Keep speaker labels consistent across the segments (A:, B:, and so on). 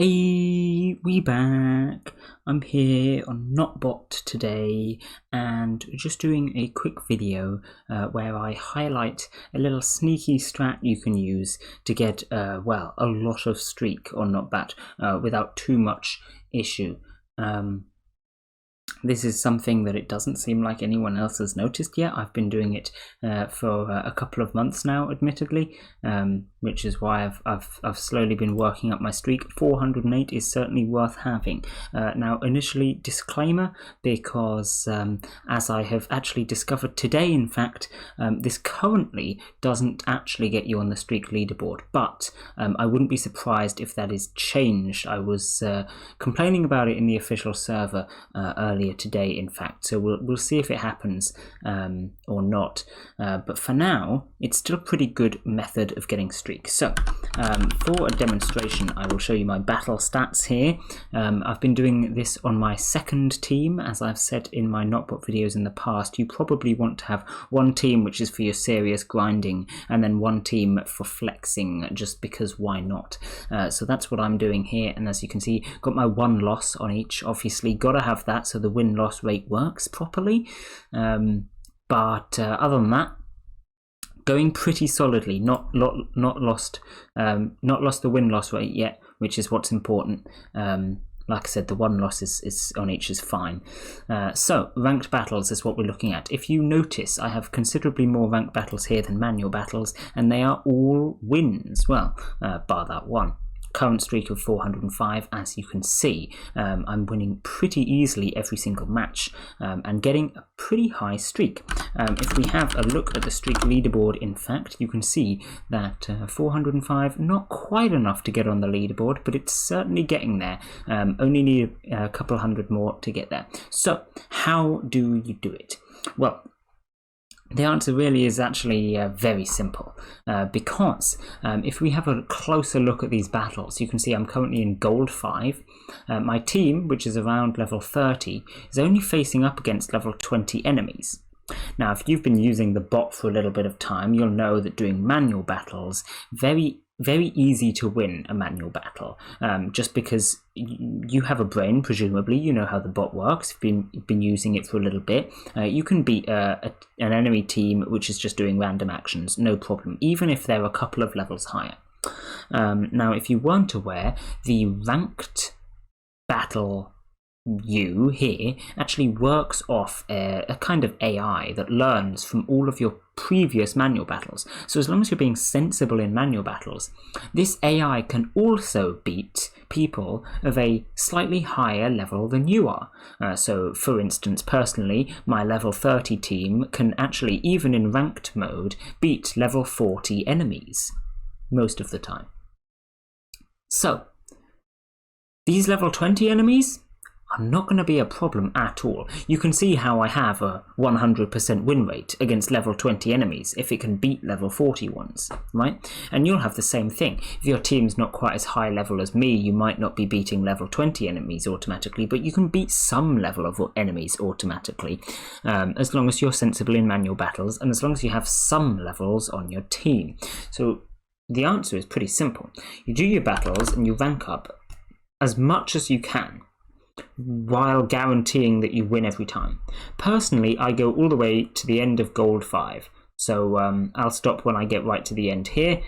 A: Hey, we back. I'm here on Notbot today and just doing a quick video where I highlight a little sneaky strat you can use to get, a lot of streak on Notbat without too much issue. This is something that it doesn't seem like anyone else has noticed yet. I've been doing it for a couple of months now, admittedly, which is why I've slowly been working up my streak. 408 is certainly worth having. Now, initially, disclaimer, because as I have actually discovered today, in fact, this currently doesn't actually get you on the streak leaderboard, but I wouldn't be surprised if that is changed. I was complaining about it in the official server earlier today, in fact, so we'll see if it happens or not, but for now it's still a pretty good method of getting streaks. So for a demonstration, I will show you my battle stats here. I've been doing this on my second team. As I've said in my Notbot videos in the past, you probably want to have one team which is for your serious grinding and then one team for flexing, just because why not. So that's what I'm doing here, and as you can see, got my one loss on each. Obviously gotta have that so the win-loss rate works properly, but other than that, going pretty solidly. Not lost the win-loss rate yet, which is what's important. Like I said, the one loss is on each is fine. So ranked battles is what we're looking at. If you notice, I have considerably more ranked battles here than manual battles, and they are all wins. Well, bar that one. Current streak of 405, as you can see. I'm winning pretty easily every single match and getting a pretty high streak. If we have a look at the streak leaderboard, in fact, you can see that 405, not quite enough to get on the leaderboard, but it's certainly getting there. Only need a couple hundred more to get there. So how do you do it? Well, the answer really is actually very simple, because if we have a closer look at these battles, you can see I'm currently in gold 5. My team, which is around level 30, is only facing up against level 20 enemies. Now, if you've been using the bot for a little bit of time, you'll know that doing manual battles, very easy to win a manual battle, just because you have a brain, presumably. You know how the bot works. You've been using it for a little bit. You can beat an enemy team which is just doing random actions, no problem, even if they're a couple of levels higher. Now, if you weren't aware, the ranked battle here actually works off a kind of AI that learns from all of your previous manual battles. So as long as you're being sensible in manual battles, this AI can also beat people of a slightly higher level than you are. So for instance, personally, my level 30 team can actually, even in ranked mode, beat level 40 enemies most of the time. So these level 20 enemies are not going to be a problem at all. You can see how I have a 100% win rate against level 20 enemies if it can beat level 40 ones, right? And you'll have the same thing. If your team's not quite as high level as me, you might not be beating level 20 enemies automatically, but you can beat some level of enemies automatically, as long as you're sensible in manual battles and as long as you have some levels on your team. So the answer is pretty simple. You do your battles and you rank up as much as you can, while guaranteeing that you win every time. Personally, I go all the way to the end of gold 5, so I'll stop when I get right to the end here.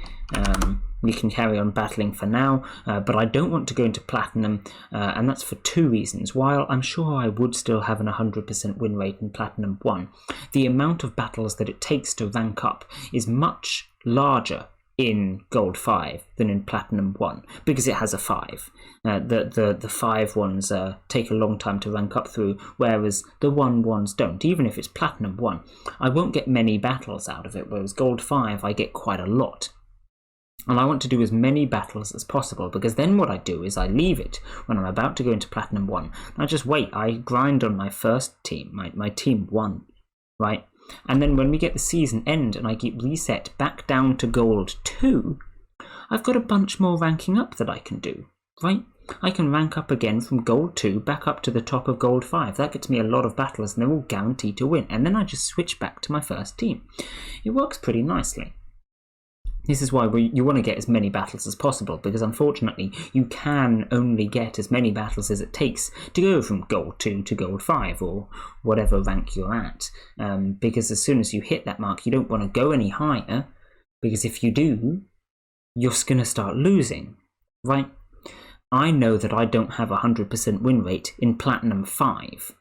A: We can carry on battling for now, but I don't want to go into platinum, and that's for two reasons. While I'm sure I would still have an 100% win rate in platinum 1, the amount of battles that it takes to rank up is much larger in gold 5 than in platinum 1, because it has a 5. The 5 ones take a long time to rank up through, whereas the 1 ones don't. Even if it's platinum 1, I won't get many battles out of it, whereas gold 5 I get quite a lot. And I want to do as many battles as possible, because then what I do is I leave it when I'm about to go into platinum 1. I just wait. I grind on my first team, my team 1, right? And then when we get the season end and I get reset back down to gold 2, I've got a bunch more ranking up that I can do, right? I can rank up again from gold 2 back up to the top of gold 5. That gets me a lot of battles and they're all guaranteed to win. And then I just switch back to my first team. It works pretty nicely. This is why you want to get as many battles as possible, because unfortunately you can only get as many battles as it takes to go from gold 2 to gold 5 or whatever rank you're at, because as soon as you hit that mark you don't want to go any higher, because if you do you're going to start losing, right? I know that I don't have 100% win rate in Platinum 5,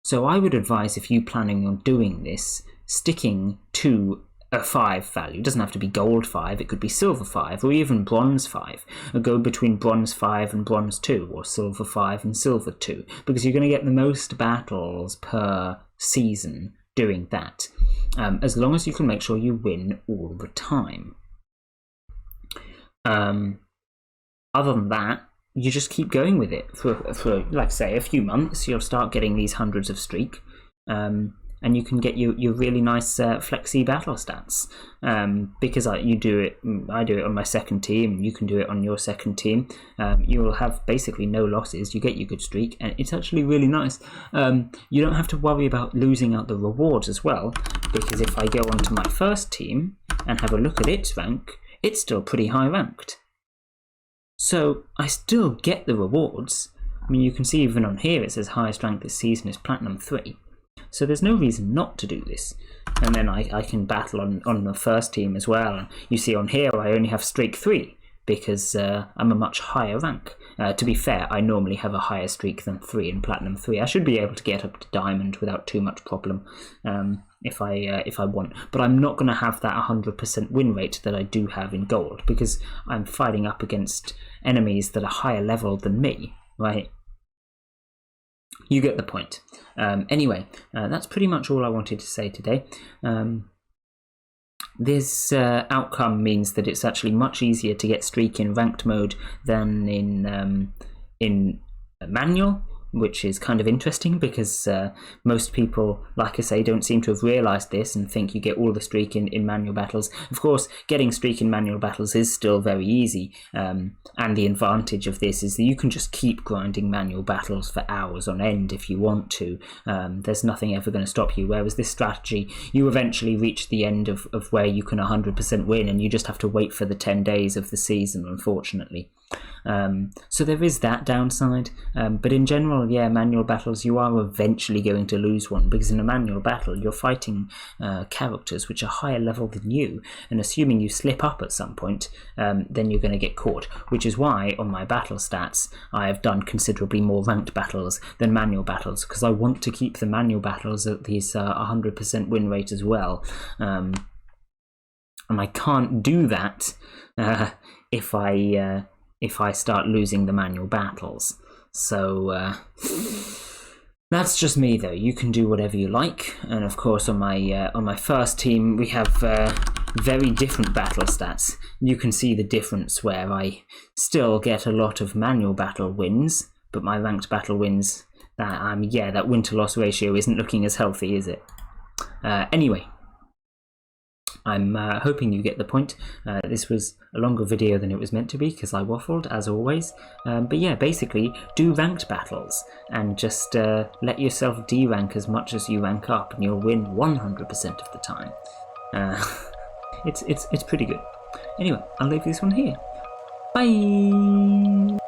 A: so I would advise, if you're planning on doing this, sticking to a 5 value. It doesn't have to be gold 5, it could be silver 5 or even bronze 5. Or go between bronze 5 and bronze 2, or silver 5 and silver 2, because you're going to get the most battles per season doing that, as long as you can make sure you win all the time. Other than that, you just keep going with it for like say a few months. You'll start getting these hundreds of streak, and you can get your really nice flexi battle stats, because I do it on my second team, you can do it on your second team. You will have basically no losses, you get your good streak, and it's actually really nice. You don't have to worry about losing out the rewards as well, because if I go onto my first team and have a look at its rank, it's still pretty high ranked. So I still get the rewards. I mean, you can see even on here it says highest rank this season is Platinum 3. So there's no reason not to do this. And then I can battle on the first team as well. And you see on here I only have streak 3 because I'm a much higher rank. To be fair, I normally have a higher streak than 3 in Platinum 3. I should be able to get up to Diamond without too much problem if I want. But I'm not going to have that 100% win rate that I do have in Gold, because I'm fighting up against enemies that are higher level than me, right? You get the point. Anyway, that's pretty much all I wanted to say today. This outcome means that it's actually much easier to get streak in ranked mode than in manual, which is kind of interesting, because most people, like I say, don't seem to have realised this and think you get all the streak in manual battles. Of course, getting streak in manual battles is still very easy, and the advantage of this is that you can just keep grinding manual battles for hours on end if you want to. There's nothing ever going to stop you, whereas this strategy, you eventually reach the end of where you can 100% win, and you just have to wait for the 10 days of the season, unfortunately. So there is that downside, but in general, yeah, manual battles, you are eventually going to lose one, because in a manual battle you're fighting characters which are higher level than you, and assuming you slip up at some point, then you're going to get caught, which is why on my battle stats I have done considerably more ranked battles than manual battles, because I want to keep the manual battles at these 100% win rate as well, and I can't do that if I start losing the manual battles. So that's just me, though. You can do whatever you like, and of course on my first team we have very different battle stats. You can see the difference where I still get a lot of manual battle wins, but my ranked battle wins, that win to loss ratio isn't looking as healthy, is it? Anyway, I'm hoping you get the point. This was a longer video than it was meant to be, because I waffled, as always. But yeah, basically, do ranked battles, and just let yourself de-rank as much as you rank up, and you'll win 100% of the time. It's pretty good. Anyway, I'll leave this one here. Bye!